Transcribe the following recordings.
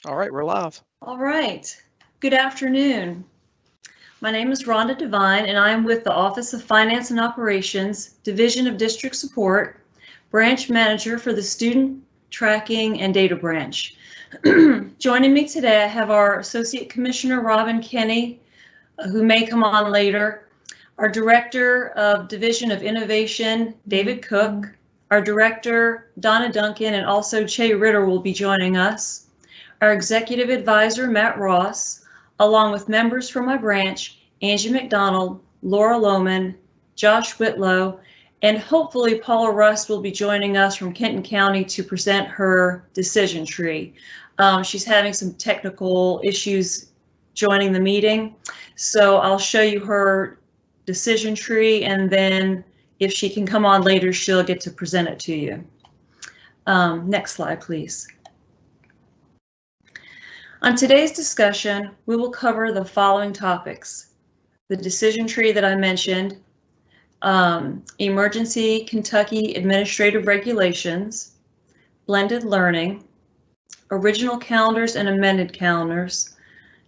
All right, we're live. All right. Good afternoon. My name is Rhonda Devine, and I am with the Office of Finance and Operations, Division of District Support, Branch Manager for the Student Tracking and Data Branch. Joining me today, I have our Associate Commissioner, Robin Kenny, who may come on later, our Director of Division of Innovation, David Cook, our Director, Donna Duncan, and also Che Ritter will be joining us. Our Executive Advisor, Matt Ross, along with members from my branch, Angie McDonald, Laura Lohman, Josh Whitlow, and hopefully Paula Rust will be joining us from Kenton County to present her decision tree. She's having some technical issues joining the meeting, so I'll show you her decision tree, and then if she can come on later, she'll get to present it to you. Next slide, please. On today's discussion, we will cover the following topics: the decision tree that I mentioned, emergency Kentucky administrative regulations, blended learning, original calendars and amended calendars,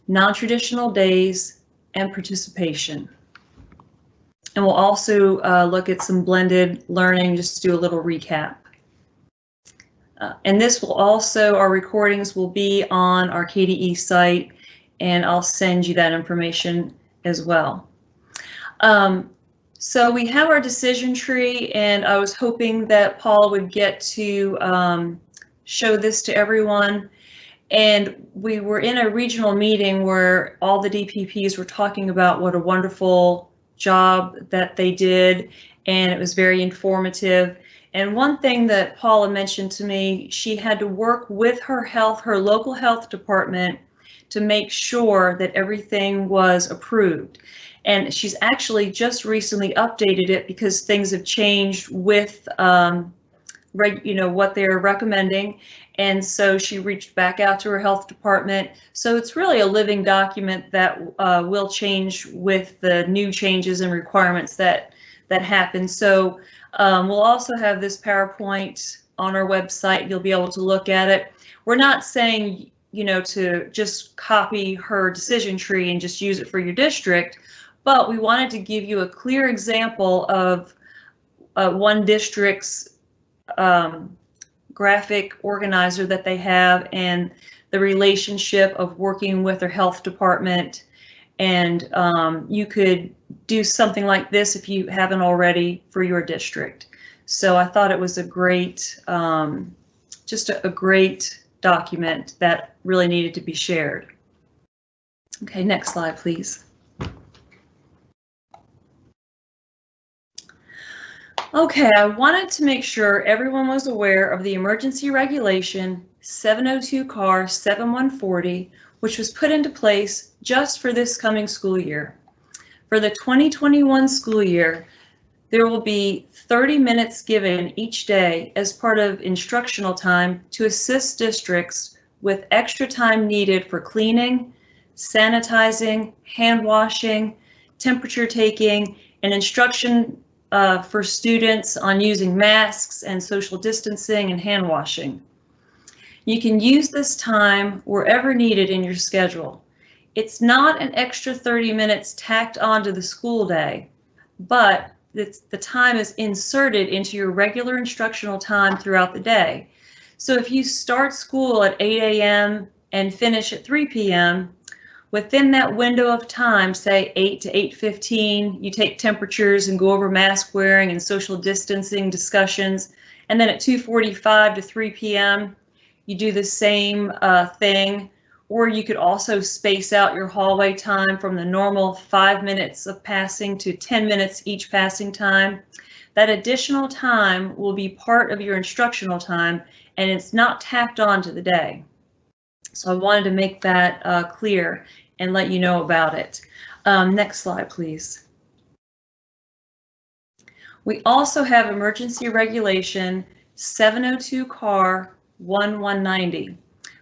non-traditional days, and participation. And we'll also look at some blended learning, just to do a little recap. And this will also, our recordings will be on our KDE site, and I'll send you that information as well. So we have our decision tree, and I was hoping that Paula would get to show this to everyone. And we were in a regional meeting where all the DPPs were talking about what a wonderful job that they did, and it was very informative. And one thing that Paula mentioned to me, she had to work with her local health department to make sure that everything was approved. And she's actually just recently updated it because things have changed with what they're recommending. And so she reached back out to her health department. So it's really a living document that will change with the new changes and requirements that happen. So we'll also have this PowerPoint on our website. You'll be able to look at it. We're not saying, to just copy her decision tree and just use it for your district, but we wanted to give you a clear example of one district's graphic organizer that they have, and the relationship of working with their health department. And you could do something like this if you haven't already for your district. So I thought it was a great, just a great document that really needed to be shared. Okay, next slide, please. Okay, I wanted to make sure everyone was aware of the emergency regulation 702 CAR 7140, which was put into place just for this coming school year. For the 2021 school year, there will be 30 minutes given each day as part of instructional time to assist districts with extra time needed for cleaning, sanitizing, hand washing, temperature taking, and instruction for students on using masks and social distancing and hand washing. You can use this time wherever needed in your schedule. It's not an extra 30 minutes tacked onto the school day, but the time is inserted into your regular instructional time throughout the day. So if you start school at 8 a.m. and finish at 3 p.m., within that window of time, say 8 to 8:15, you take temperatures and go over mask wearing and social distancing discussions. And then at 2:45 to 3 p.m., you do the same thing. Or you could also space out your hallway time from the normal 5 minutes of passing to 10 minutes each passing time. That additional time will be part of your instructional time, and it's not tacked on to the day. So I wanted to make that clear and let you know about it. Next slide, please. We also have emergency regulation 702 CAR 1190,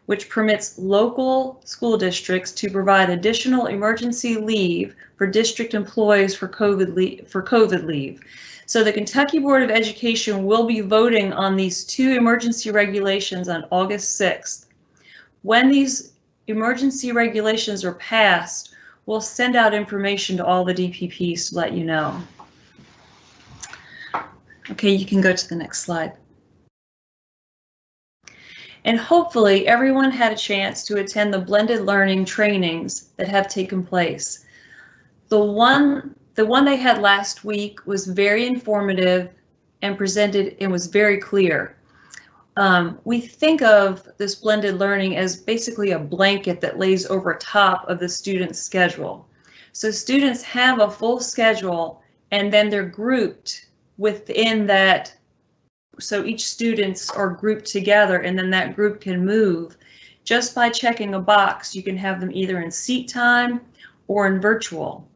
which permits local school districts to provide additional emergency leave for district employees for COVID leave. So the Kentucky Board of Education will be voting on these two emergency regulations on August 6th. When these emergency regulations are passed, we'll send out information to all the DPPs to let you know. Okay, you can go to the next slide. And hopefully everyone had a chance to attend the blended learning trainings that have taken place. The one they had last week was very informative and presented and was very clear. We think of this blended learning as basically a blanket that lays over top of the student's schedule. So students have a full schedule and then they're grouped within that. So each students are grouped together and then that group can move. Just by checking a box, you can have them either in seat time or in virtual.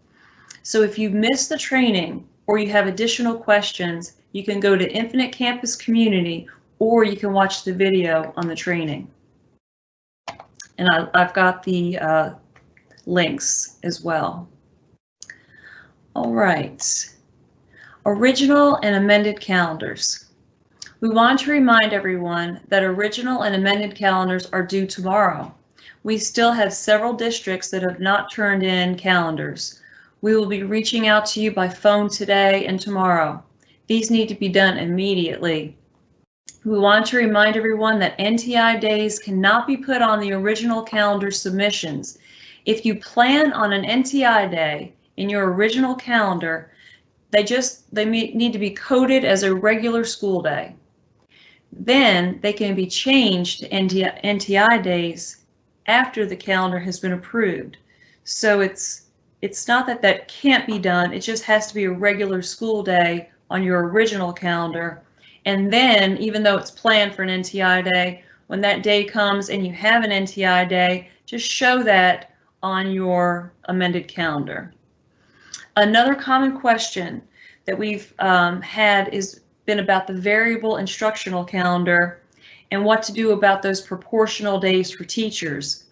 So if you missed the training or you have additional questions, you can go to Infinite Campus Community or you can watch the video on the training. And I've got the links as well. All right, original and amended calendars. We want to remind everyone that original and amended calendars are due tomorrow. We still have several districts that have not turned in calendars. We will be reaching out to you by phone today and tomorrow. These need to be done immediately. We want to remind everyone that NTI days cannot be put on the original calendar submissions. If you plan on an NTI day in your original calendar, they need to be coded as a regular school day. Then they can be changed to NTI days after the calendar has been approved. So it's not that that can't be done, it just has to be a regular school day on your original calendar. And then, even though it's planned for an NTI day, when that day comes and you have an NTI day, just show that on your amended calendar. Another common question that we've had is been about the variable instructional calendar and what to do about those proportional days for teachers.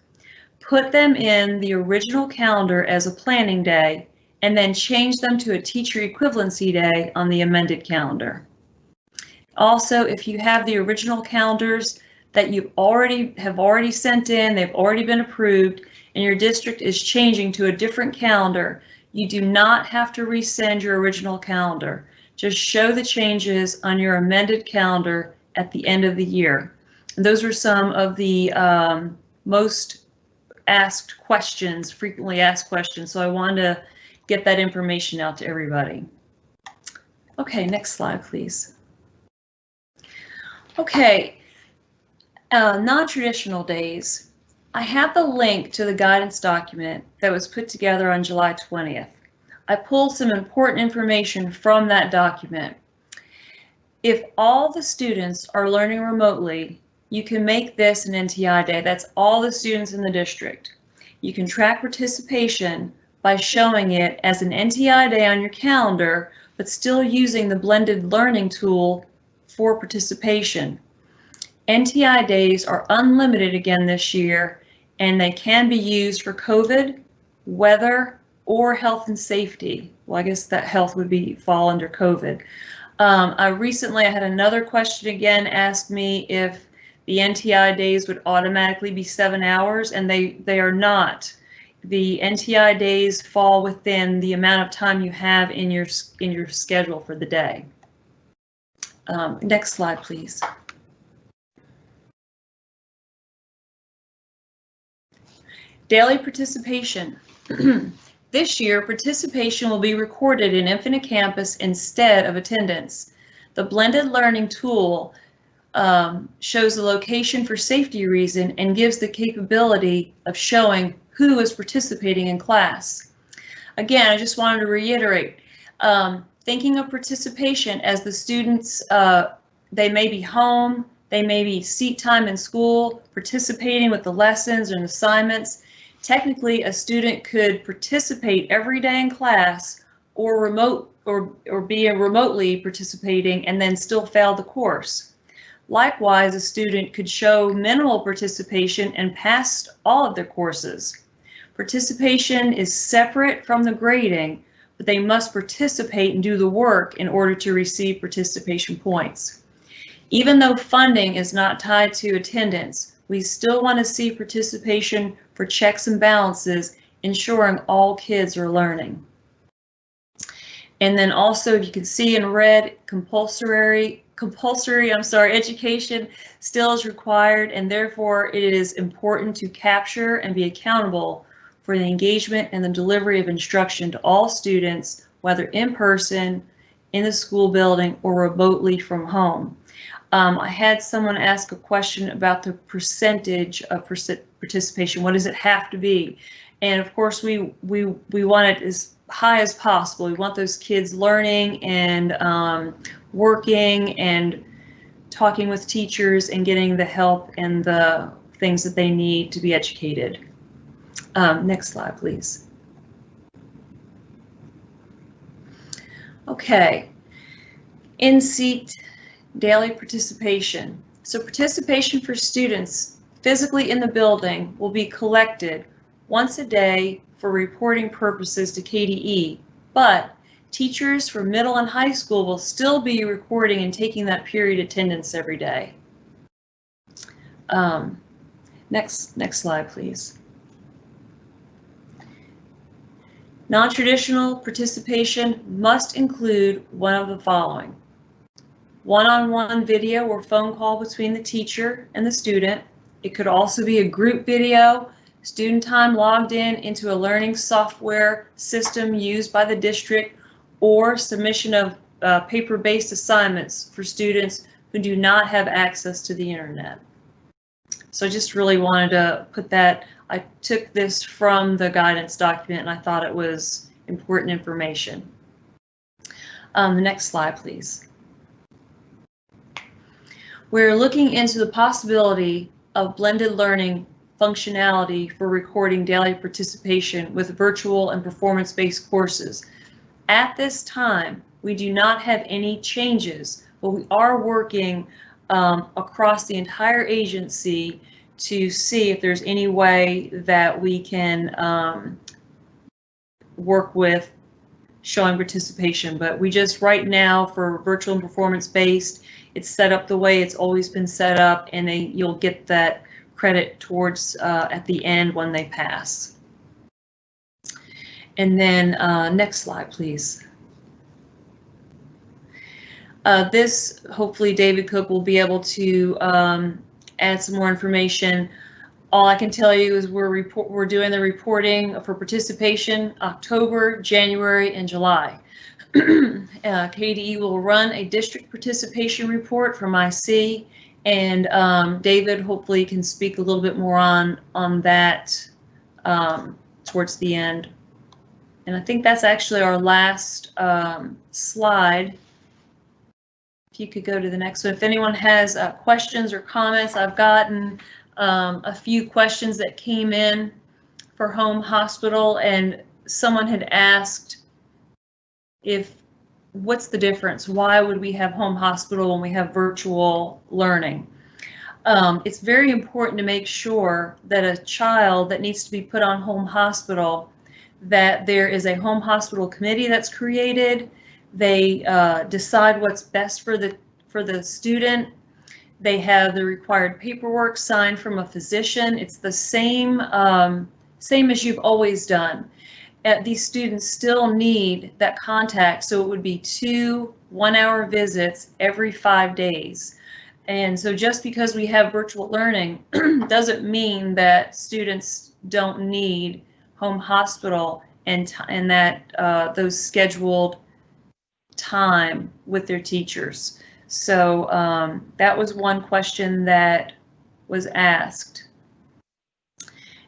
Put them in the original calendar as a planning day and then change them to a teacher equivalency day on the amended calendar. Also, if you have the original calendars that you have already sent in, they've already been approved, and your district is changing to a different calendar, you do not have to resend your original calendar. Just show the changes on your amended calendar at the end of the year. And those are some of the most asked questions, frequently asked questions, so I wanted to get that information out to everybody. Okay, next slide, please. Okay, non-traditional days. I have the link to the guidance document that was put together on July 20th. I pulled some important information from that document. If all the students are learning remotely, you can make this an NTI day. That's all the students in the district. You can track participation by showing it as an NTI day on your calendar, but still using the blended learning tool for participation. NTI days are unlimited again this year, and they can be used for COVID, weather, or health and safety. Well, I guess that health would fall under COVID. I had another question again asked me if the NTI days would automatically be 7 hours, and they are not. The NTI days fall within the amount of time you have in your schedule for the day. Next slide, please. Daily participation. This year, participation will be recorded in Infinite Campus instead of attendance. The blended learning tool shows the location for safety reason and gives the capability of showing who is participating in class. Again, I just wanted to reiterate, thinking of participation as the students, they may be home, they may be seat time in school, participating with the lessons and assignments. Technically, a student could participate every day in class or be remotely participating and then still fail the course. Likewise, a student could show minimal participation and pass all of their courses. Participation is separate from the grading, but they must participate and do the work in order to receive participation points. Even though funding is not tied to attendance, We still want to see participation for checks and balances, ensuring all kids are learning. And then also, you can see in red, compulsory education still is required, and therefore it is important to capture and be accountable for the engagement and the delivery of instruction to all students, whether in person, in the school building, or remotely from home. I had someone ask a question about the percentage of participation. What does it have to be? And of course, we want it as high as possible. We want those kids learning and working and talking with teachers and getting the help and the things that they need to be educated. Next slide, please. Okay, in-seat daily participation. So participation for students physically in the building will be collected once a day for reporting purposes to KDE, but teachers for middle and high school will still be recording and taking that period attendance every day. Next slide, please. Non-traditional participation must include one of the following: one-on-one video or phone call between the teacher and the student. It could also be a group video, student time logged into a learning software system used by the district, or submission of paper-based assignments for students who do not have access to the internet. So I just really wanted to put that. I took this from the guidance document and I thought it was important information. The next slide, please. We're looking into the possibility of blended learning functionality for recording daily participation with virtual and performance-based courses. At this time, we do not have any changes, but we are working across the entire agency to see if there's any way that we can work with showing participation. But we just right now, for virtual and performance-based, it's set up the way it's always been set up, and you'll get that credit towards at the end when they pass. And then next slide, please. This, hopefully David Cook will be able to add some more information. All I can tell you is we're doing the reporting for participation October, January, and July. KDE will run a district participation report from IC, and David hopefully can speak a little bit more on that towards the end. And I think that's actually our last slide. If you could go to the next one. If anyone has questions or comments, I've gotten a few questions that came in for home hospital, and someone had asked what's the difference? Why would we have home hospital when we have virtual learning? It's very important to make sure that a child that needs to be put on home hospital, that there is a home hospital committee that's created. They decide what's best for the student. They have the required paperwork signed from a physician. It's the same as you've always done. These students still need that contact, so it would be 2 one-hour visits every 5 days. And so just because we have virtual learning doesn't mean that students don't need home hospital and that those scheduled time with their teachers. So that was one question that was asked.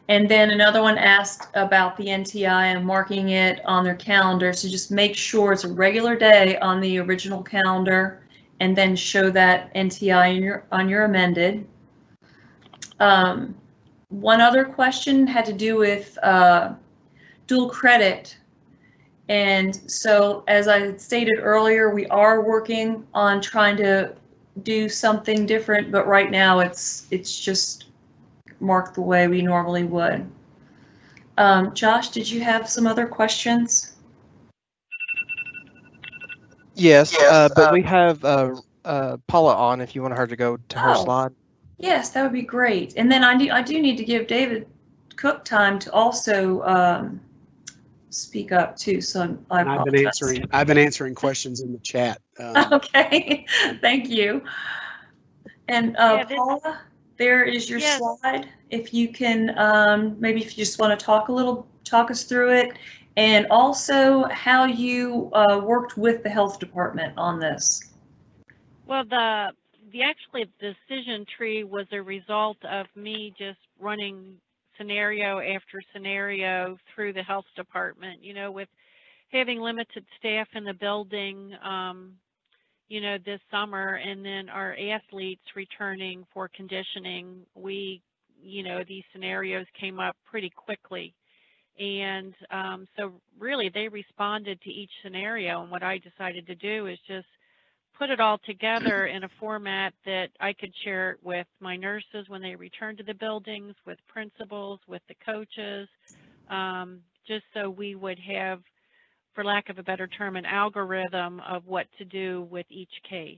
And then another one asked about the NTI and marking it on their calendar. So just make sure it's a regular day on the original calendar, and then show that NTI on your amended. One other question had to do with dual credit. And so, as I stated earlier, we are working on trying to do something different, but right now it's just marked the way we normally would. Josh, did you have some other questions? Yes, but we have Paula on if you want her to go to her slide. Yes, that would be great. And then I do need to give David Cook time to also speak up too, so I And apologize. I've been answering questions in the chat. Okay, thank you. And Yeah, Paula, there is your yes. slide. If you can, maybe if you just want to talk us through it, and also how you worked with the health department on this. Well, the actually decision tree was a result of me just running scenario after scenario through the health department. You know, with having limited staff in the building, you know, this summer, and then our athletes returning for conditioning, you know, these scenarios came up pretty quickly. And so really they responded to each scenario. And what I decided to do is just put it all together in a format that I could share it with my nurses when they return to the buildings, with principals, with the coaches, just so we would have, for lack of a better term, an algorithm of what to do with each case.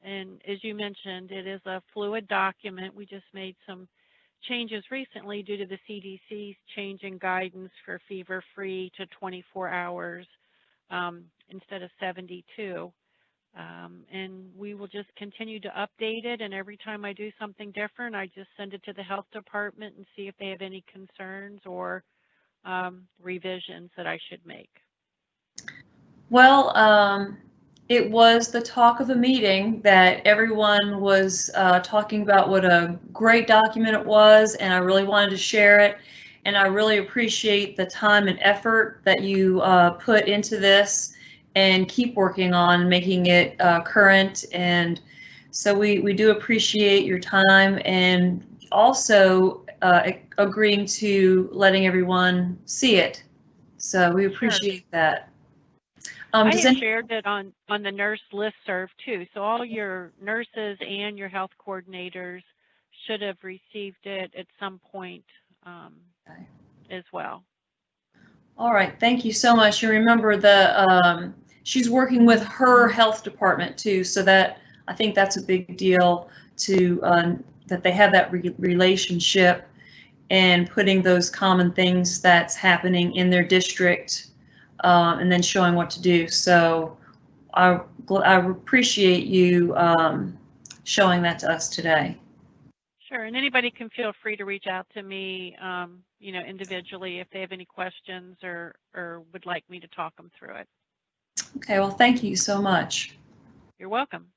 And as you mentioned, it is a fluid document. We just made some changes recently due to the CDC's change in guidance for fever-free to 24 hours instead of 72. And we will just continue to update it. And every time I do something different, I just send it to the health department and see if they have any concerns or revisions that I should make. Well, it was the talk of the meeting that everyone was talking about what a great document it was, and I really wanted to share it. And I really appreciate the time and effort that you put into this and keep working on making it current. And so we do appreciate your time and also agreeing to letting everyone see it. So we appreciate Sure. that. I Does have any, shared it on the nurse listserv too. So all your nurses and your health coordinators should have received it at some point as well. all right, thank you so much. You remember she's working with her health department too, so that I think that's a big deal to that they have that relationship and putting those common things that's happening in their district and then showing what to do. So I appreciate you showing that to us today. Sure, and anybody can feel free to reach out to me, you know, individually if they have any questions or would like me to talk them through it. Okay, well, thank you so much. You're welcome.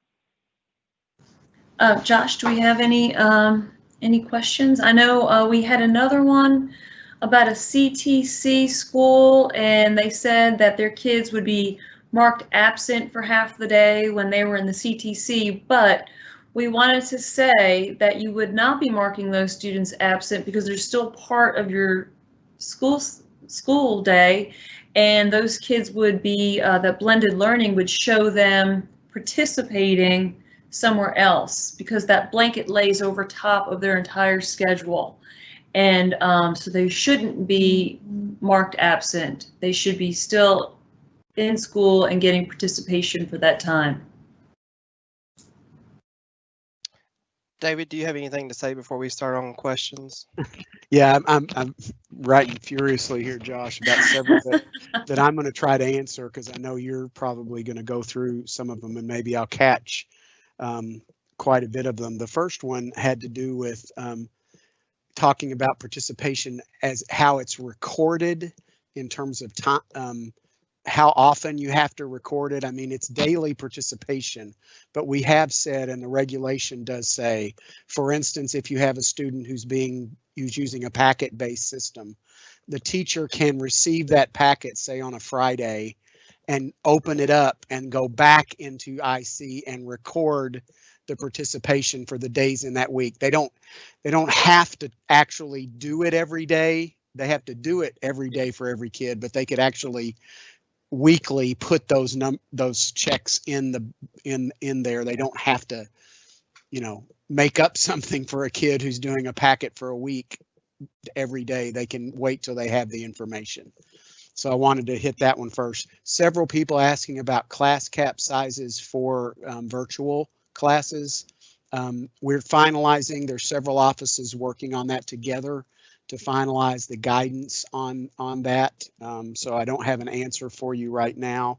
Josh, do we have any questions? I know we had another one about a CTC school, and they said that their kids would be marked absent for half the day when they were in the CTC, but we wanted to say that you would not be marking those students absent because they're still part of your school day, and those kids would be, that blended learning would show them participating somewhere else because that blanket lays over top of their entire schedule. And so they shouldn't be marked absent. They should be still in school and getting participation for that time. David, do you have anything to say before we start on questions? Yeah, I'm writing furiously here, Josh, about several that I'm going to try to answer because I know you're probably going to go through some of them and maybe I'll catch quite a bit of them. The first one had to do with talking about participation as how it's recorded in terms of time, how often you have to record it. I mean, it's daily participation, but we have said, and the regulation does say, for instance, if you have a student who's using a packet-based system, the teacher can receive that packet, say on a Friday, and open it up and go back into IC and record the participation for the days in that week. They don't have to actually do it every day. They have to do it every day for every kid, but they could actually weekly put those checks in there. They don't have to, you know, make up something for a kid who's doing a packet for a week every day. They can wait till they have the information. So I wanted to hit that one first. Several people asking about class cap sizes for virtual classes. We're finalizing, there's several offices working on that together to finalize the guidance on that. So I don't have an answer for you right now.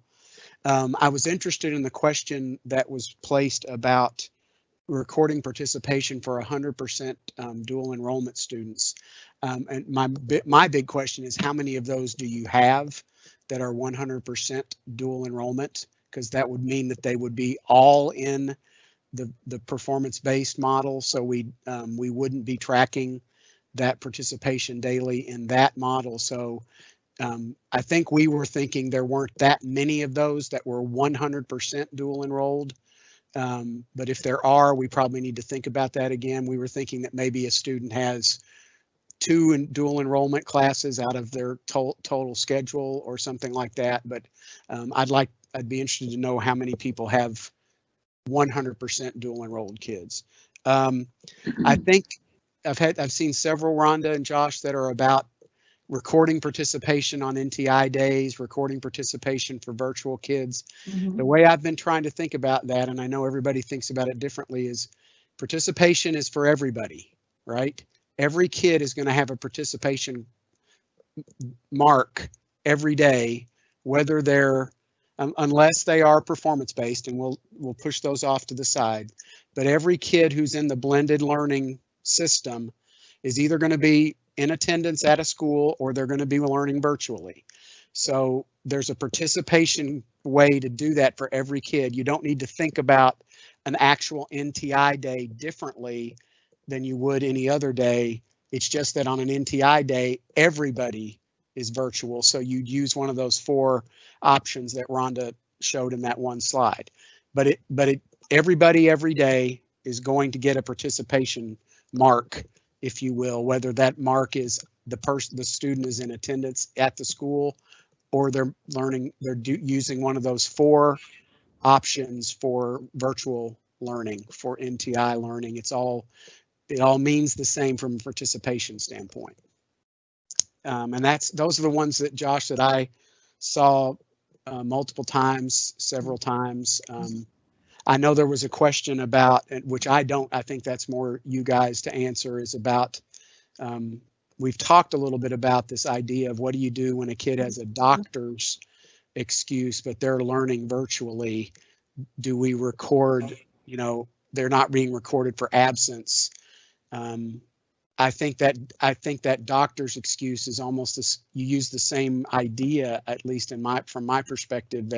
I was interested in the question that was placed about recording participation for 100% dual enrollment students. And my big question is, how many of those do you have that are 100% dual enrollment? Because that would mean that they would be all in the performance-based model. So we wouldn't be tracking that participation daily in that model. So I think we were thinking there weren't that many of those that were 100% dual enrolled. But if there are, we probably need to think about that again. We were thinking that maybe a student has 2 dual enrollment classes out of their total schedule or something like that. But I'd be interested to know how many people have 100% dual enrolled kids. I think I've seen several, Rhonda and Josh, that are about recording participation on NTI days, recording participation for virtual kids. The way I've been trying to think about that, and I know everybody thinks about it differently, is participation is for everybody, right? Every kid is going to have a participation mark every day, whether they're unless they are performance based, and we'll push those off to the side. But every kid who's in the blended learning system is either going to be in attendance at a school or they're going to be learning virtually. So there's a participation way to do that for every kid. You don't need to think about an actual NTI day differently than you would any other day. It's just that on an NTI day, everybody is virtual. So you'd use one of those 4 options that Rhonda showed in that one slide. But everybody every day is going to get a participation mark, if you will, whether that mark is the student is in attendance at the school or they're using one of those 4 options for virtual learning, for NTI learning. It all means the same from a participation standpoint. And those are the ones that, Josh, that I saw multiple times, several times. I know there was a question about, which I think that's more you guys to answer, is about, we've talked a little bit about this idea of what do you do when a kid has a doctor's excuse, but they're learning virtually. Do we record, they're not being recorded for absence? I think that doctor's excuse is almost you use the same idea, at least from my perspective,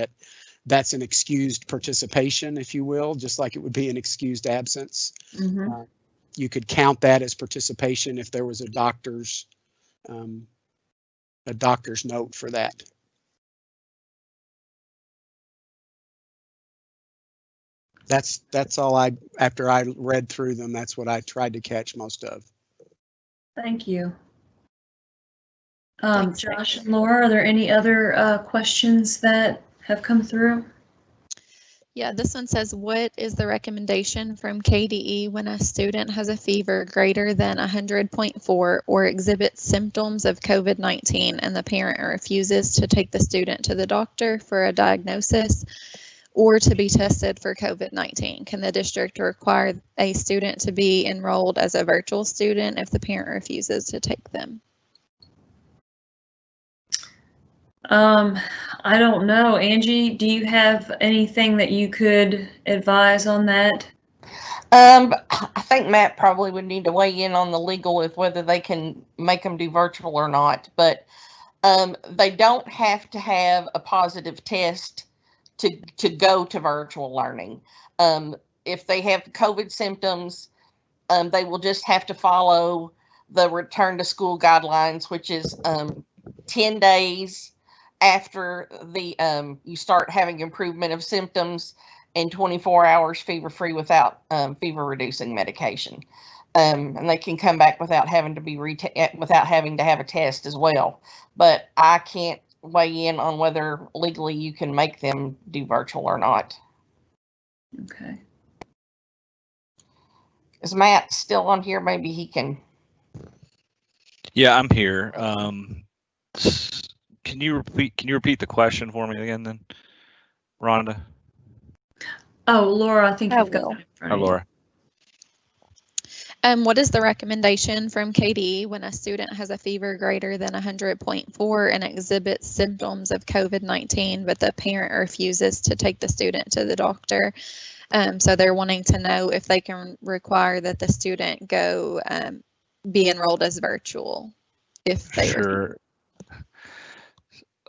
that's an excused participation, if you will, just like it would be an excused absence. You could count that as participation if there was a doctor's note for that. That's all after I read through them, that's what I tried to catch most of. Thank you. Josh and Laura, are there any other questions that have come through? Yeah, this one says, what is the recommendation from KDE when a student has a fever greater than 100.4 or exhibits symptoms of COVID-19 and the parent refuses to take the student to the doctor for a diagnosis or to be tested for COVID-19? Can the district require a student to be enrolled as a virtual student if the parent refuses to take them? I don't know. Angie, do you have anything that you could advise on that? I think Matt probably would need to weigh in on the legal of whether they can make them do virtual or not, but they don't have to have a positive test to go to virtual learning. If they have COVID symptoms, they will just have to follow the return to school guidelines, which is 10 days after you start having improvement of symptoms and 24 hours fever-free without fever-reducing medication. And they can come back without having to have a test as well. But I can't weigh in on whether legally you can make them do virtual or not. Okay. Is Matt still on here? Maybe he can. Yeah, I'm here. Can you repeat the question for me again, then, Rhonda? Oh, Laura, I think I you've got will. it in front Oh, of you. Laura. What is the recommendation from KDE when a student has a fever greater than 100.4 and exhibits symptoms of COVID-19, but the parent refuses to take the student to the doctor? So they're wanting to know if they can require that the student go be enrolled as virtual if they Sure.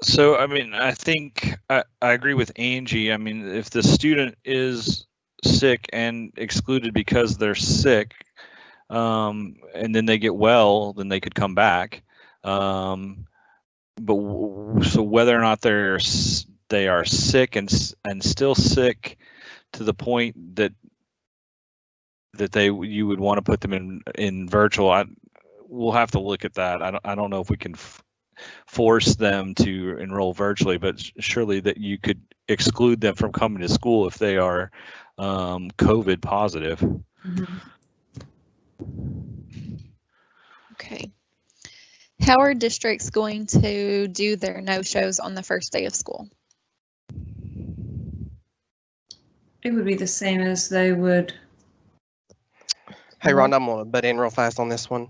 So, I mean, I think I agree with Angie. I mean, if the student is sick and excluded because they're sick, and then they get well, then they could come back. But so whether or not they are sick and still sick to the point that you would want to put them in virtual, we'll have to look at that. I don't know if we can force them to enroll virtually, but surely that you could exclude them from coming to school if they are COVID positive. Mm-hmm. Okay. How are districts going to do their no-shows on the first day of school? It would be the same as they would. Hey, Rhonda, I'm gonna butt in real fast on this one.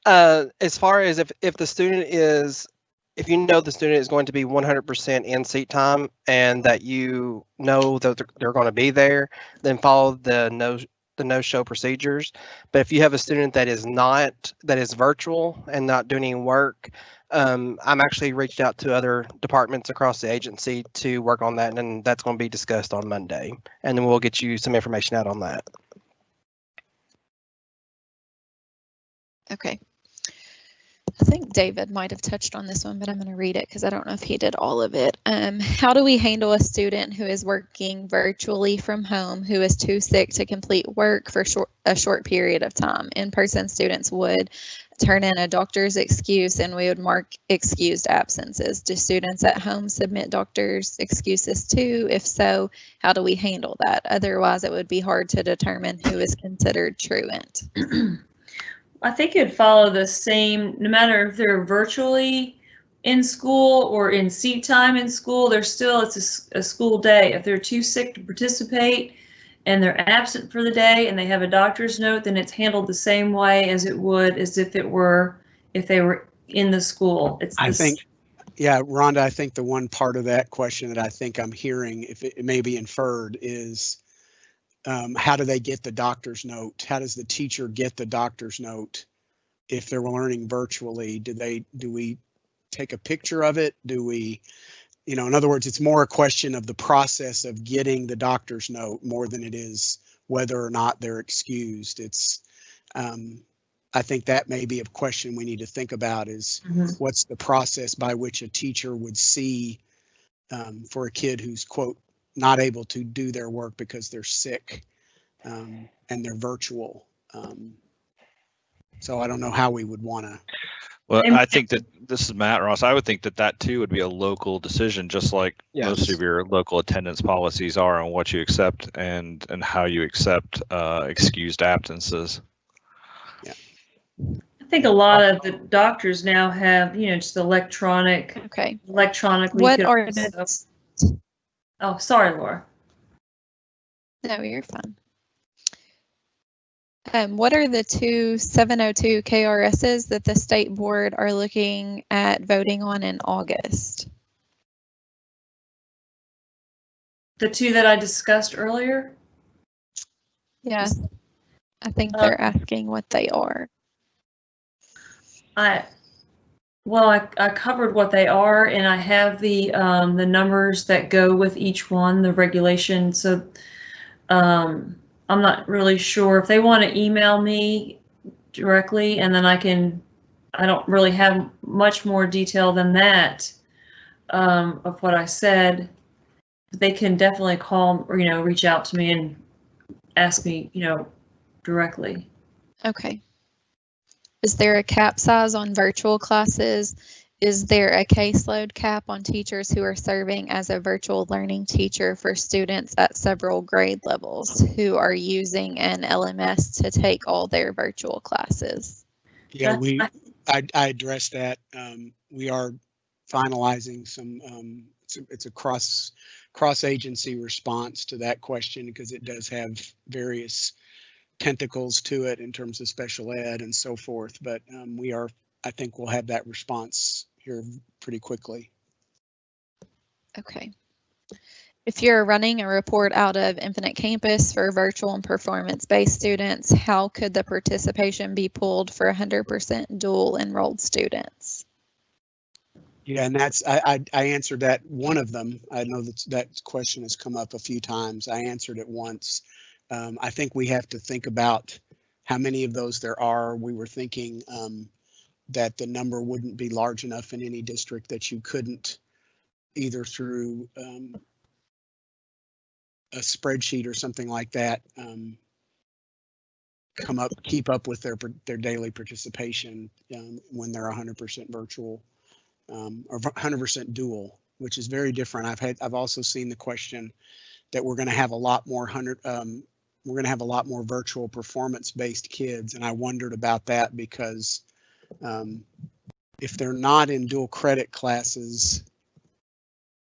As far as if the student is, if you know the student is going to be 100% in seat time and that you know that they're going to be there, then follow the no-show procedures. But if you have a student that is virtual and not doing any work, I'm actually reached out to other departments across the agency to work on that, and that's going to be discussed on Monday, and then we'll get you some information out on that. Okay. I think David might have touched on this one, but I'm going to read it because I don't know if he did all of it. How do we handle a student who is working virtually from home, who is too sick to complete work for a short period of time? In-person students would turn in a doctor's excuse and we would mark excused absences. Do students at home submit doctor's excuses too? If so, how do we handle that? Otherwise, it would be hard to determine who is considered truant. I think it'd follow the same, no matter if they're virtually in school or in seat time in school, it's a school day. If they're too sick to participate and they're absent for the day and they have a doctor's note, then it's handled the same way as it would as if they were in the school. I think, yeah, Rhonda, I think the one part of that question that I think I'm hearing, if it may be inferred, is how do they get the doctor's note? How does the teacher get the doctor's note if they're learning virtually? Do we take a picture of it? Do we, in other words, it's more a question of the process of getting the doctor's note more than it is whether or not they're excused. It's, I think that may be a question we need to think about is what's the process by which a teacher would see for a kid who's, quote, not able to do their work because they're sick and they're virtual. So I don't know how we would want to. Well, I think that this is Matt Ross. I would think that too would be a local decision, just like most of your local attendance policies are on what you accept and how you accept excused absences. Yeah. I think a lot of the doctors now have, just electronically. What are the... Oh, sorry, Laura. No, you're fine. What are the two 702 KRSs that the state board are looking at voting on in August? The two that I discussed earlier? Yes. I think they're asking what they are. I covered what they are, and I have the numbers that go with each one, the regulation. So I'm not really sure if they want to email me directly, and then I don't really have much more detail than that of what I said. They can definitely call or, reach out to me and ask me, directly. Okay. Is there a cap size on virtual classes? Is there a caseload cap on teachers who are serving as a virtual learning teacher for students at several grade levels who are using an LMS to take all their virtual classes? Yeah, I addressed that. We are finalizing some, it's a cross-agency response to that question because it does have various tentacles to it in terms of special ed and so forth. But I think we'll have that response here pretty quickly. Okay. If you're running a report out of Infinite Campus for virtual and performance-based students, how could the participation be pulled for 100% dual enrolled students? Yeah, and that's, I answered that, one of them. I know that question has come up a few times. I answered it once. I think we have to think about how many of those there are. We were thinking that the number wouldn't be large enough in any district that you couldn't, either through a spreadsheet or something like that, keep up with their daily participation when they're 100% virtual or 100% dual, which is very different. I've also seen the question that we're going to have a lot more virtual performance-based kids, and I wondered about that because if they're not in dual credit classes,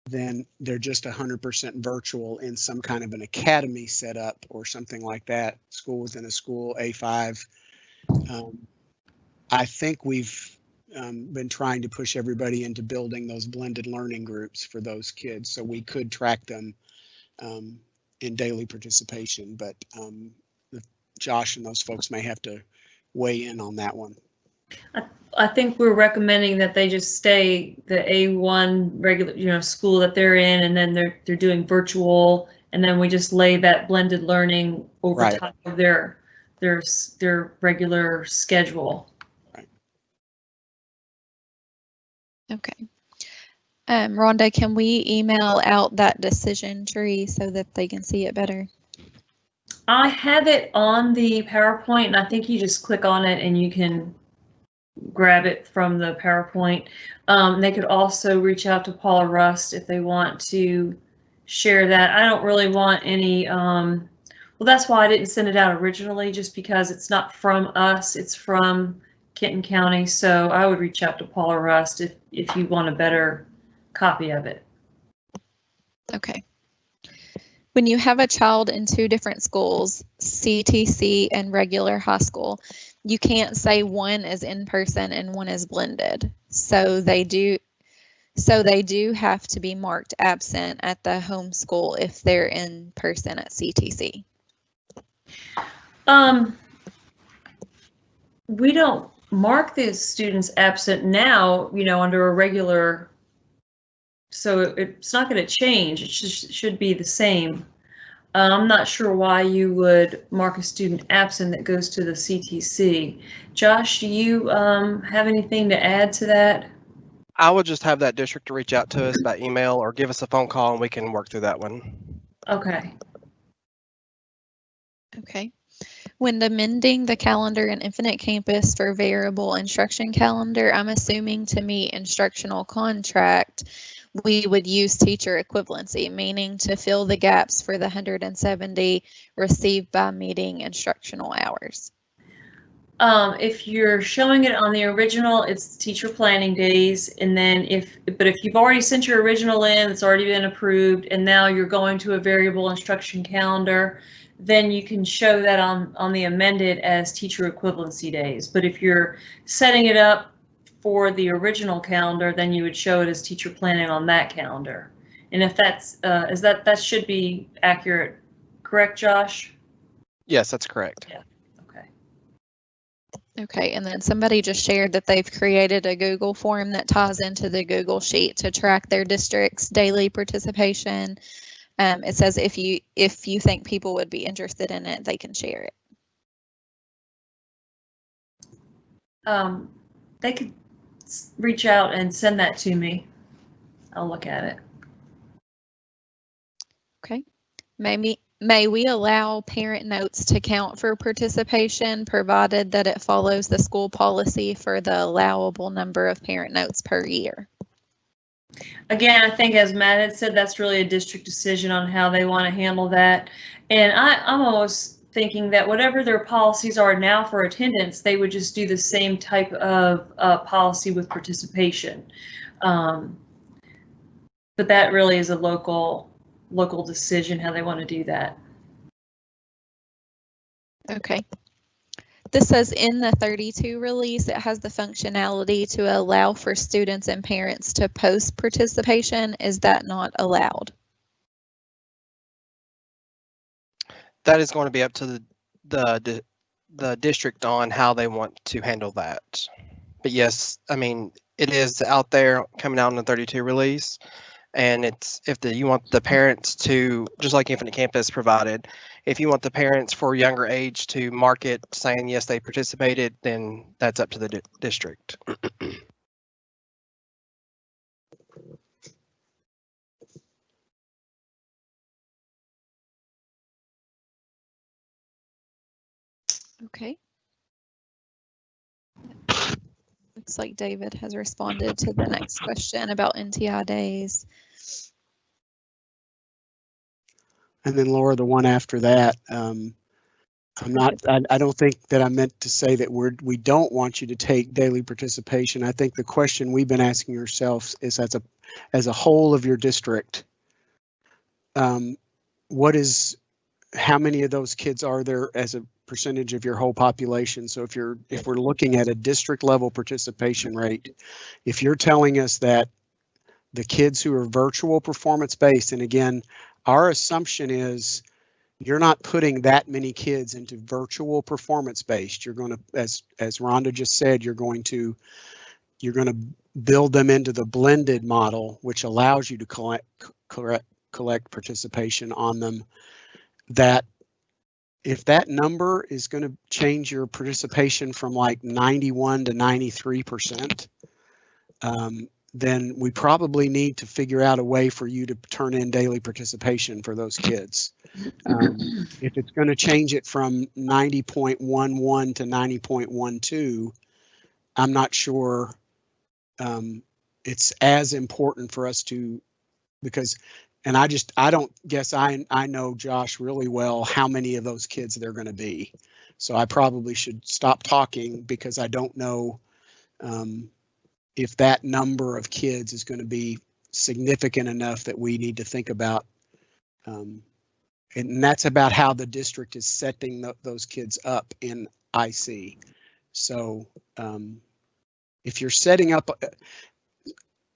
then they're just 100% virtual in some kind of an academy setup or something like that, school within a school, A5. I think we've been trying to push everybody into building those blended learning groups for those kids, so we could track them in daily participation, but Josh and those folks may have to weigh in on that one. I think we're recommending that they just stay the A1 regular, school that they're in, and then they're doing virtual, and then we just lay that blended learning over top of their regular schedule. Right. Okay. Rhonda, can we email out that decision tree so that they can see it better? I have it on the PowerPoint, and I think you just click on it and you can grab it from the PowerPoint. They could also reach out to Paula Rust if they want to share that. I don't really want any, well, that's why I didn't send it out originally, just because it's not from us, it's from Kenton County. So I would reach out to Paula Rust if you want a better copy of it. Okay. When you have a child in two different schools, CTC and regular high school, you can't say one is in person and one is blended. So they do have to be marked absent at the home school if they're in person at CTC. We don't mark the students absent now, under a regular, so it's not going to change. It should be the same. I'm not sure why you would mark a student absent that goes to the CTC. Josh, do you have anything to add to that? I would just have that district to reach out to us by email or give us a phone call and we can work through that one. Okay. Okay. When amending the calendar in Infinite Campus for variable instruction calendar, I'm assuming to meet instructional contract, we would use teacher equivalency, meaning to fill the gaps for the 170 received by meeting instructional hours. If you're showing it on the original, it's teacher planning days, and then if you've already sent your original in, it's already been approved, and now you're going to a variable instruction calendar, then you can show that on the amended as teacher equivalency days. But if you're setting it up for the original calendar, then you would show it as teacher planning on that calendar. And if that's that should be accurate, correct, Josh? Yes, that's correct. Yeah. Okay. Okay, and then somebody just shared that they've created a Google form that ties into the Google Sheet to track their district's daily participation. It says if you think people would be interested in it, they can share it. They could reach out and send that to me. I'll look at it. Okay. May we allow parent notes to count for participation, provided that it follows the school policy for the allowable number of parent notes per year? Again, I think as Matt had said, that's really a district decision on how they want to handle that. And I'm almost thinking that whatever their policies are now for attendance, they would just do the same type of policy with participation. But that really is a local decision how they want to do that. Okay. This says in the 32 release, it has the functionality to allow for students and parents to post participation. Is that not allowed? That is going to be up to the district on how they want to handle that. But yes, I mean, it is out there coming out in the 32 release. And it's you want the parents to, just like Infinite Campus provided, if you want the parents for younger age to mark it saying yes they participated, then that's up to the district. Okay. Looks like David has responded to the next question about NTI days. And then Laura, the one after that, I don't think that I meant to say that we don't want you to take daily participation. I think the question we've been asking ourselves is as a whole of your district, how many of those kids are there as a percentage of your whole population? So if we're looking at a district level participation rate, if you're telling us that the kids who are virtual performance based, and again, our assumption is you're not putting that many kids into virtual performance based. You're going to, as Rhonda just said, you're going to build them into the blended model, which allows you to collect participation on them. That if that number is going to change your participation from like 91 to 93%, then we probably need to figure out a way for you to turn in daily participation for those kids. If it's going to change it from 90.11 to 90.12, I'm not sure it's as important for us to, because, and I don't guess I know Josh really well how many of those kids they're going to be. So I probably should stop talking because I don't know if that number of kids is going to be significant enough that we need to think about. And that's about how the district is setting those kids up in IC. So if you're setting up,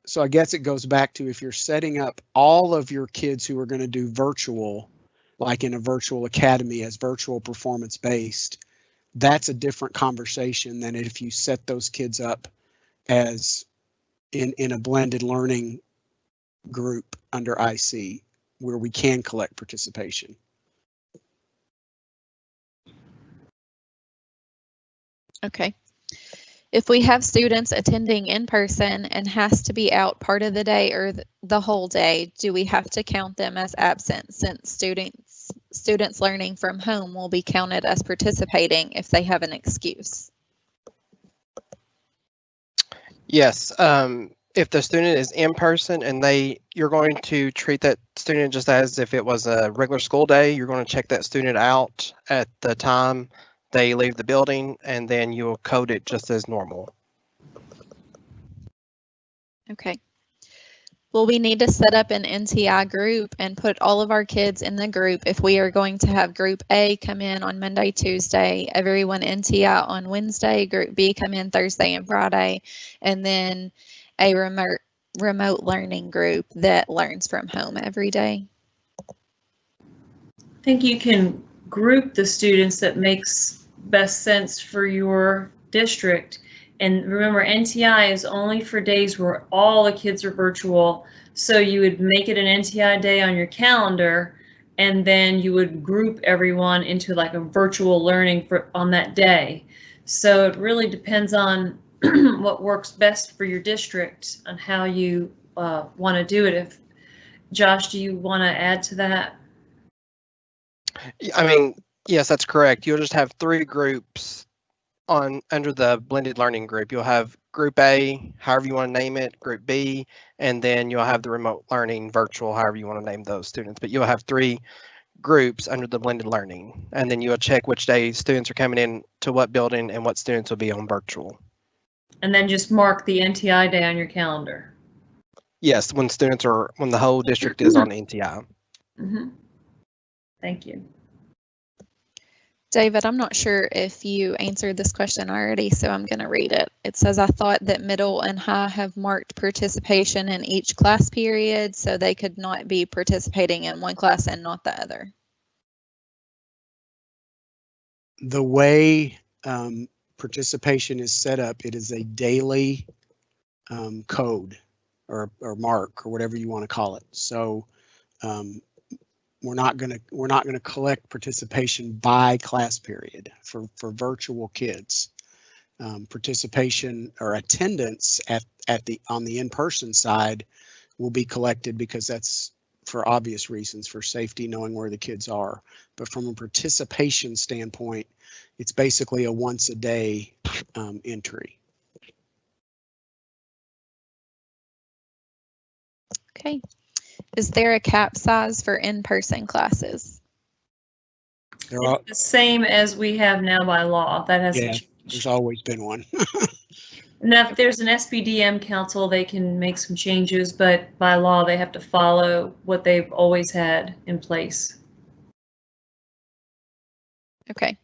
so I guess it goes back to if you're setting up all of your kids who are going to do virtual, like in a virtual academy as virtual performance based, that's a different conversation than if you set those kids up as in a blended learning group under IC where we can collect participation. Okay. If we have students attending in person and has to be out part of the day or the whole day, do we have to count them as absent since students learning from home will be counted as participating if they have an excuse? Yes, if the student is in person and you're going to treat that student just as if it was a regular school day, you're going to check that student out at the time they leave the building, and then you'll code it just as normal. Okay. Will we need to set up an NTI group and put all of our kids in the group if we are going to have Group A come in on Monday, Tuesday, everyone NTI on Wednesday, Group B come in Thursday and Friday, and then a remote learning group that learns from home every day? I think you can group the students that makes best sense for your district. And remember, NTI is only for days where all the kids are virtual. So you would make it an NTI day on your calendar, and then you would group everyone into like a virtual learning on that day. So it really depends on what works best for your district and how you want to do it. Josh, do you want to add to that? I mean, yes, that's correct. You'll just have 3 groups under the blended learning group. You'll have Group A, however you want to name it, Group B, and then you'll have the remote learning virtual, however you want to name those students. But you'll have 3 groups under the blended learning, and then you'll check which day students are coming in to what building and what students will be on virtual. And then just mark the NTI day on your calendar. Yes, when the whole district is on NTI. Mm-hmm. Thank you. David, I'm not sure if you answered this question already, so I'm going to read it. It says, I thought that middle and high have marked participation in each class period, so they could not be participating in one class and not the other. The way participation is set up, it is a daily code or mark or whatever you want to call it. So we're not gonna collect participation by class period for virtual kids. Participation or attendance on the in-person side will be collected because that's for obvious reasons, for safety, knowing where the kids are. But from a participation standpoint, it's basically a once a day entry. Okay. Is there a cap size for in-person classes? It's the same as we have now by law. That hasn't changed. There's always been one. Now, if there's an SBDM council, they can make some changes, but by law, they have to follow what they've always had in place. Okay.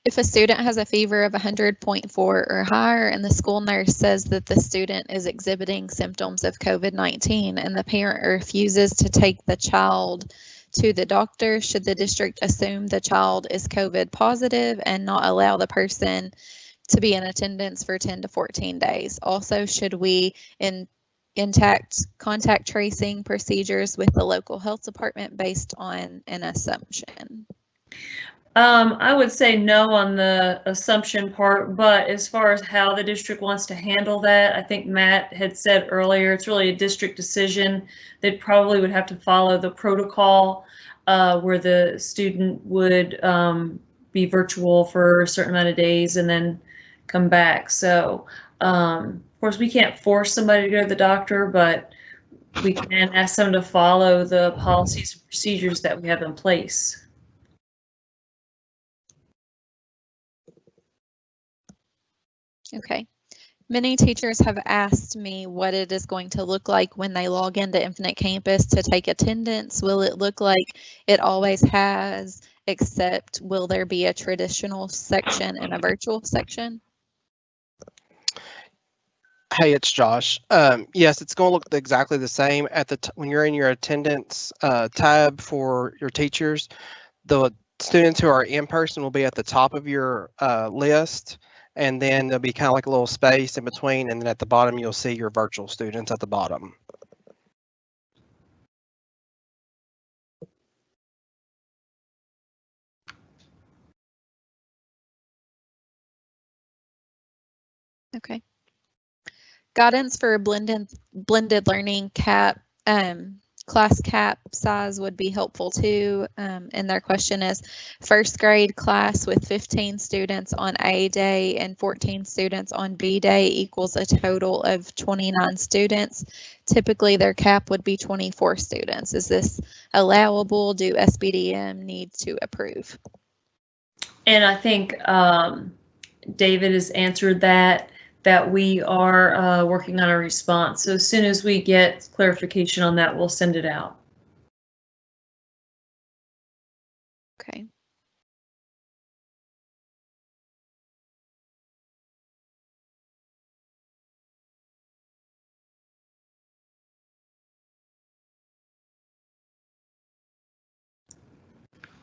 If a student has a fever of 100.4 or higher and the school nurse says that the student is exhibiting symptoms of COVID-19 and the parent refuses to take the child to the doctor, should the district assume the child is COVID positive and not allow the person to be in attendance for 10 to 14 days? Also, should we intact contact tracing procedures with the local health department based on an assumption? I would say no on the assumption part, but as far as how the district wants to handle that, I think Matt had said earlier, it's really a district decision. They probably would have to follow the protocol where the student would be virtual for a certain amount of days and then come back. So, of course, we can't force somebody to go to the doctor, but we can ask them to follow the policies and procedures that we have in place. Okay. Many teachers have asked me what it is going to look like when they log into Infinite Campus to take attendance. Will it look like it always has, except will there be a traditional section and a virtual section? Hey, it's Josh. Yes, it's going to look exactly the same at when you're in your attendance tab for your teachers. The students who are in person will be at the top of your list, and then there'll be kind of like a little space in between, and then at the bottom you'll see your virtual students at the bottom. Okay. Guidance for a blended learning class cap size would be helpful too. And their question is, first grade class with 15 students on A day and 14 students on B day equals a total of 29 students. Typically their cap would be 24 students. Is this allowable? Do SBDM need to approve? And I think David has answered that we are working on a response. So as soon as we get clarification on that, we'll send it out. Okay.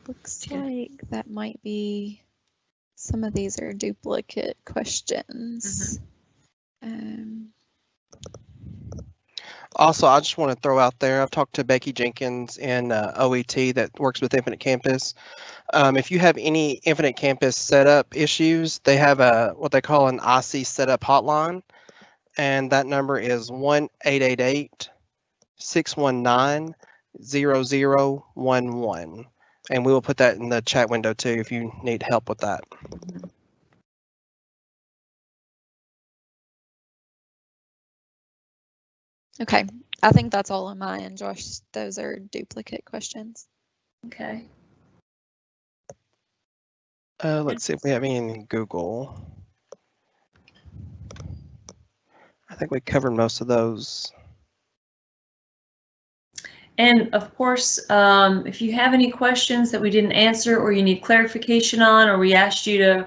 Looks like that might be, some of these are duplicate questions. Also, I just want to throw out there, I've talked to Becky Jenkins in OET that works with Infinite Campus. If you have any Infinite Campus setup issues, they have what they call an IC setup hotline, and that number is 1-888-619-0011. And we will put that in the chat window too if you need help with that. Okay, I think that's all on my end, Josh. Those are duplicate questions. Okay. Let's see if we have any in Google. I think we covered most of those. And of course, if you have any questions that we didn't answer or you need clarification on, or we asked you to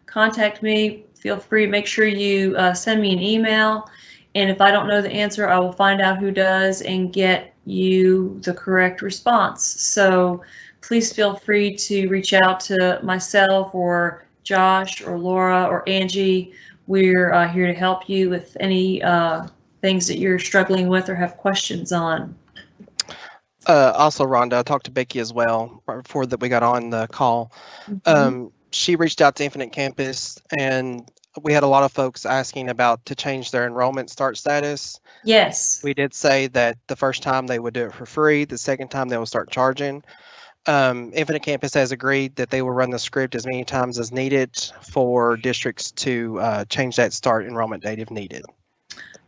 contact me, feel free to make sure you send me an email. And if I don't know the answer, I will find out who does and get you the correct response. So please feel free to reach out to myself or Josh or Laura or Angie. We're here to help you with any things that you're struggling with or have questions on. Also, Rhonda, I talked to Becky as well right before that we got on the call. She reached out to Infinite Campus, and we had a lot of folks asking about to change their enrollment start status. Yes. We did say that the first time they would do it for free, the second time they will start charging. Infinite Campus has agreed that they will run the script as many times as needed for districts to change that start enrollment date if needed.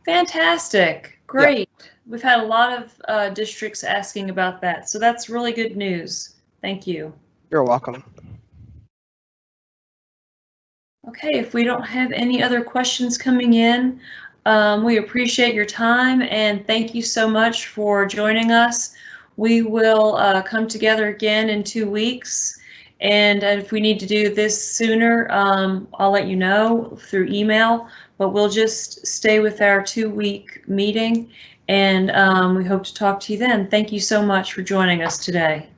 Fantastic. Great. Yep. We've had a lot of districts asking about that, so that's really good news. Thank you. You're welcome. Okay, if we don't have any other questions coming in, we appreciate your time and thank you so much for joining us. We will come together again in 2 weeks, and if we need to do this sooner, I'll let you know through email, but we'll just stay with our 2-week meeting, and we hope to talk to you then. Thank you so much for joining us today.